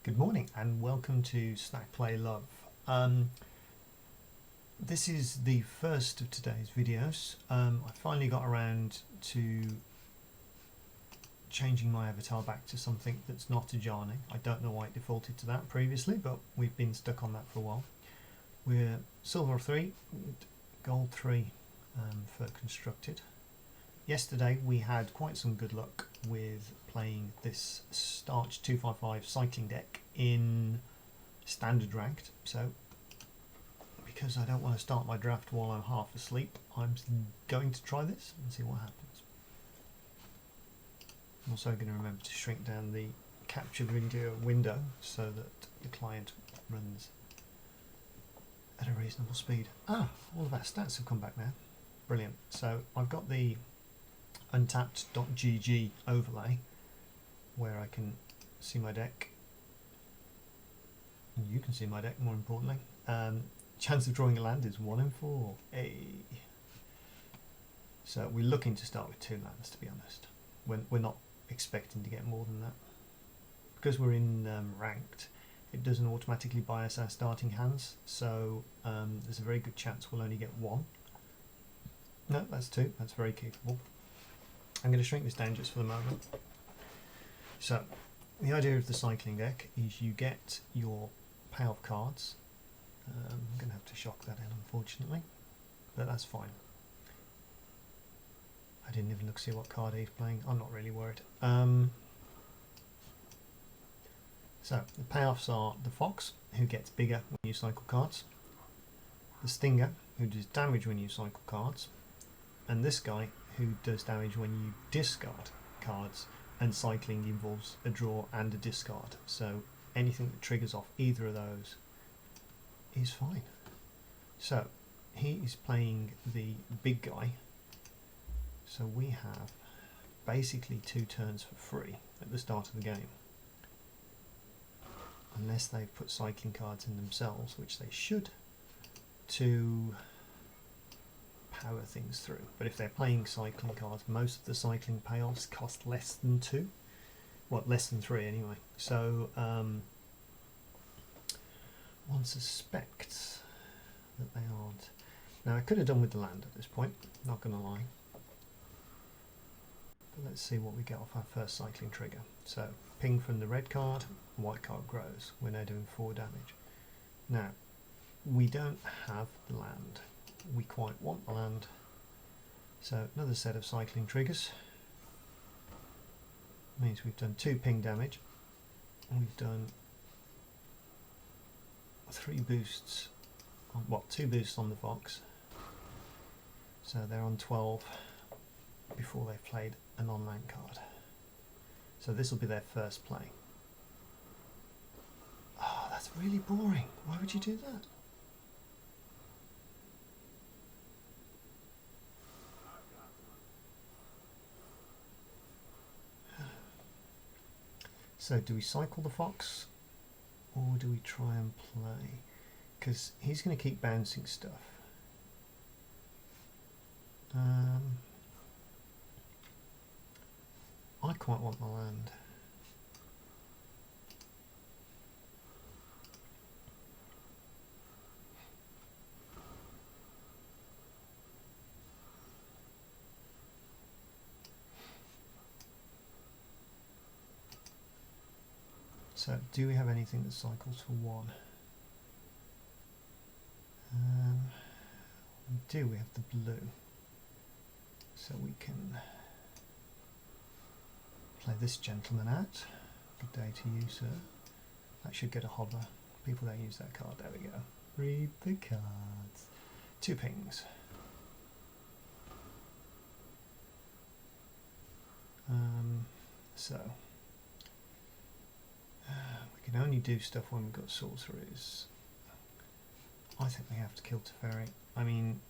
Good morning and welcome to Snack Play Love. This is the first of today's videos. I finally got around to changing my avatar back to something that's not a Ajani. I don't know why it defaulted to that previously, but we've been stuck on that for a while. We're Silver 3, Gold 3 for Constructed. Yesterday we had quite some good luck with playing this Starch 255 cycling deck in standard ranked, so because I don't want to start my draft while I'm half asleep, I'm going to try this and see what happens. I'm also going to remember to shrink down the capture video window so that the client runs at a reasonable speed. All of our stats have come back now. Brilliant. So I've got the untapped.gg overlay where I can see my deck, and you can see my deck more importantly. Chance of drawing a land is 1 in 4. So we're looking to start with 2 lands, to be honest. We're not expecting to get more than that. Because we're in ranked, it doesn't automatically bias our starting hands, so there's a very good chance we'll only get 1. No, that's 2. That's very capable. I'm going to shrink this down just for the moment. So, the idea of the cycling deck is you get your payoff cards. I'm going to have to shock that in, unfortunately, but that's fine. I didn't even look to see what card he's playing. I'm not really worried. So, the payoffs are the Fox, who gets bigger when you cycle cards, the Stinger, who does damage when you cycle cards, and this guy, who does damage when you discard cards, and cycling involves a draw and a discard, so anything that triggers off either of those is fine. So he is playing the big guy, so we have basically 2 turns for free at the start of the game, unless they've put cycling cards in themselves, which they should, to power things through. But if they're playing cycling cards, most of the cycling payoffs cost less than 2. Well, less than 3 anyway. So one suspects that they aren't. Now I could have done with the land at this point, not going to lie. But let's see what we get off our first cycling trigger. So ping from the red card, white card grows. We're now doing 4 damage. Now we don't have the land. We quite want the land, so another set of cycling triggers means we've done 2 ping damage, we've done 3 boosts on, well, 2 boosts on the Fox, so they're on 12 before they've played a non-land card, so this will be their first play. Oh, that's really boring. Why would you do that? So do we cycle the Fox, or do we try and play? Because he's going to keep bouncing stuff. I quite want the land. So, do we have anything that cycles for 1? We do, we have the blue. So we can play this gentleman out. Good day to you, sir. That should get a hover. People don't use that card. There we go. Read the cards. 2 pings. So we can only do stuff when we've got sorceries. I think we have to kill Teferi. I mean,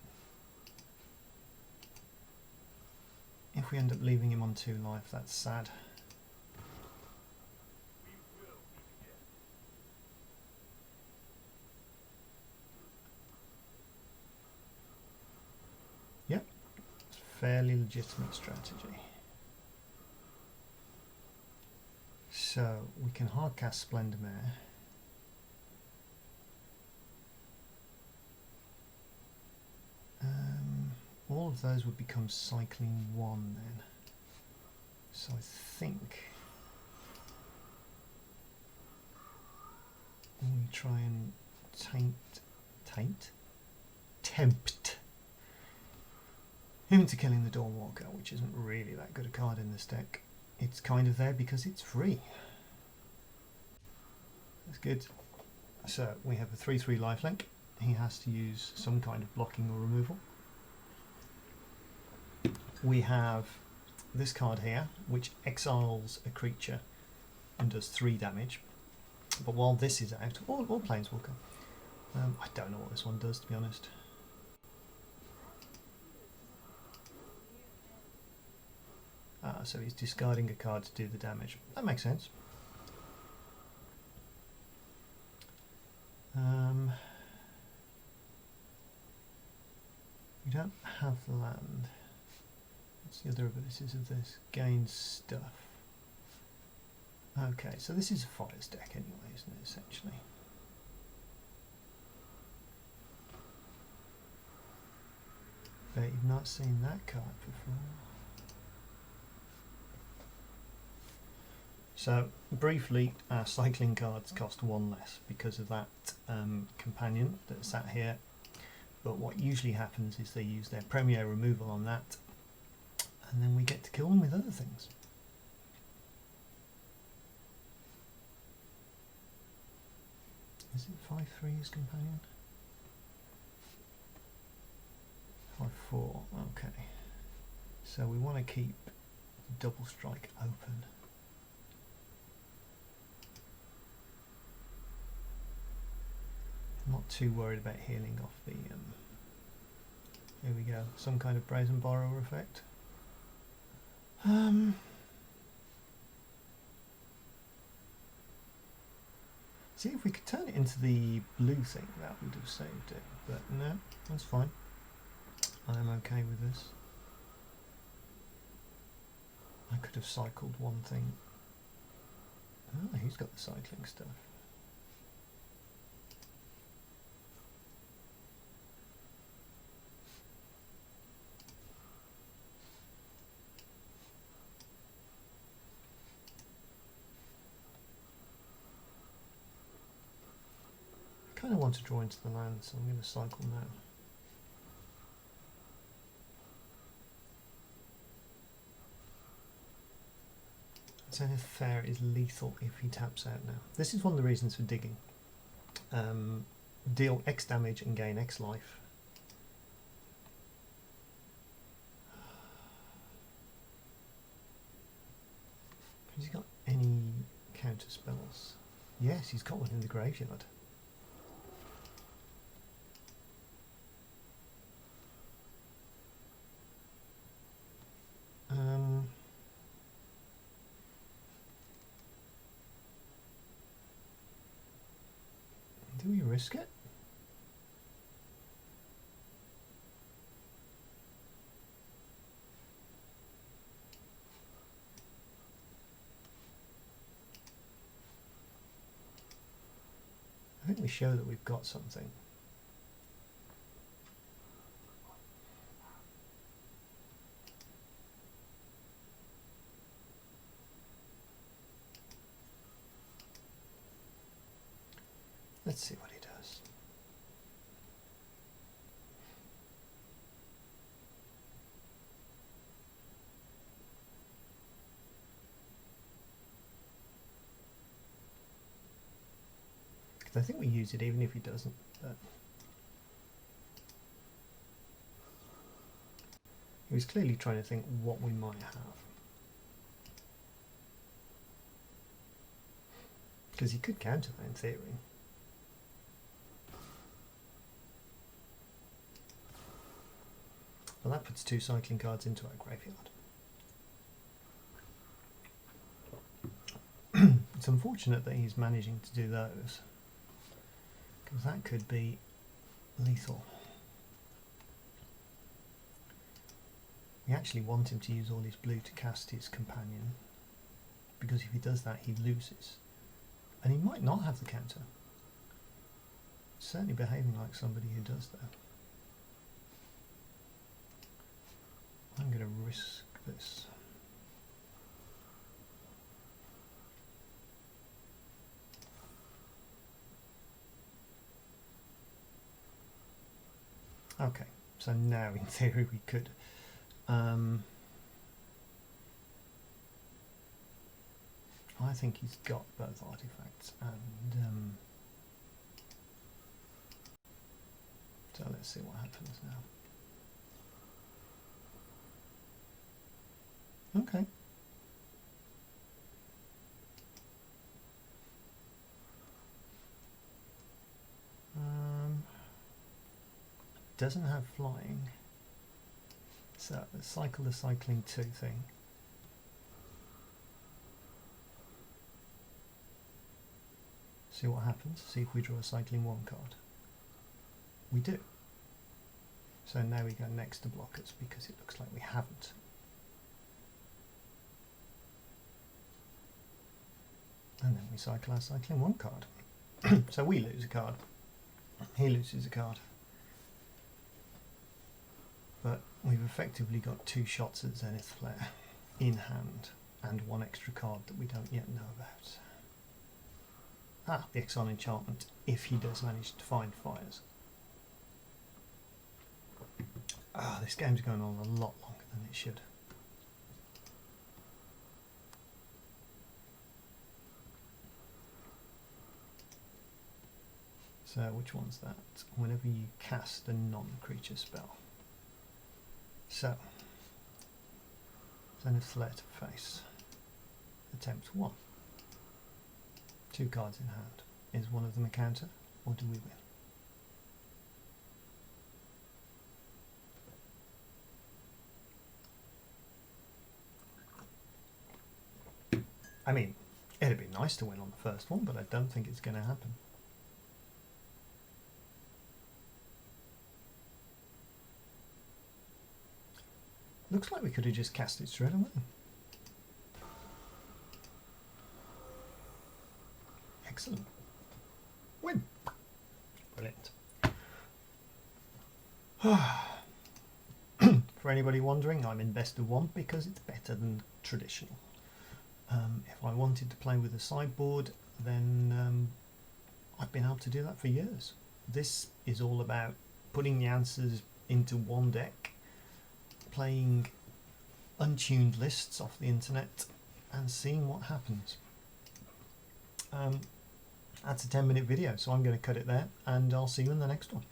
if we end up leaving him on 2 life, that's sad. Yep, it's a fairly legitimate strategy. So we can hard cast Splendor Mare. All of those would become Cycling 1 then. So I think we try and tempt him into killing the Dawnwalker, which isn't really that good a card in this deck. It's kind of there because it's free. That's good. So we have a 3/3 lifelink. He has to use some kind of blocking or removal. We have this card here, which exiles a creature and does 3 damage. But while this is out, or Planeswalker. I don't know what this one does, to be honest. So he's discarding a card to do the damage. That makes sense. We don't have land. What's the other abilities of this? Gain stuff. Okay, so this is a Fires deck anyway, isn't it, essentially? Bet you've not seen that card before. So, briefly, our cycling cards cost 1 less because of that companion that's sat here. But what usually happens is they use their premier removal on that, and then we get to kill them with other things. Is it 5/3 as companion? 5/4, okay. So we want to keep the double strike open. I'm not too worried about healing off the... here we go, some kind of Brazen Borrower effect. See, if we could turn it into the blue thing, that would have saved it. But no, that's fine. I am okay with this. I could have cycled one thing. Oh, he's got the cycling stuff. I kind of want to draw into the land, so I'm going to cycle now. Teferi is lethal if he taps out now. This is one of the reasons for digging. Deal X damage and gain X life. Has he got any counter spells? Yes, he's got one in the graveyard. Do we risk it? I think we show that we've got something. Let's see what he does. Because I think we use it even if he doesn't. But he was clearly trying to think what we might have. Because he could counter that in theory. Well, that puts 2 cycling cards into our graveyard. It's unfortunate that he's managing to do those, because that could be lethal. We actually want him to use all his blue to cast his companion. because if he does that he loses. And he might not have the counter. Certainly behaving like somebody who does that. I'm going to risk this. Okay, so now in theory we could I think he's got both artifacts, and so let's see what happens now. Okay. Doesn't have flying, so let's cycle the cycling 2 thing. See what happens, see if we draw a cycling 1 card. We do. So now we go next to blockers because it looks like we haven't. And then we cycle our cycling 1 card. So we lose a card, he loses a card. But we've effectively got 2 shots at Zenith Flare in hand and 1 extra card that we don't yet know about. Ah, the Exile Enchantment, if he does manage to find fires. Ah, this game's going on a lot longer than it should. So which one's that? Whenever you cast a non-creature spell. So, Zenith Flare to face. Attempt 1. 2 cards in hand. Is one of them a counter, or do we win? I mean, it'd be nice to win on the first one, but I don't think it's going to happen. Looks like we could have just cast it straight away. Excellent. Win. Brilliant. For anybody wondering, I'm in best of 1 because it's better than traditional. If I wanted to play with a sideboard, then I've been able to do that for years. This is all about putting the answers into one deck, playing untuned lists off the internet and seeing what happens. That's a 10-minute video, so I'm going to cut it there and I'll see you in the next one.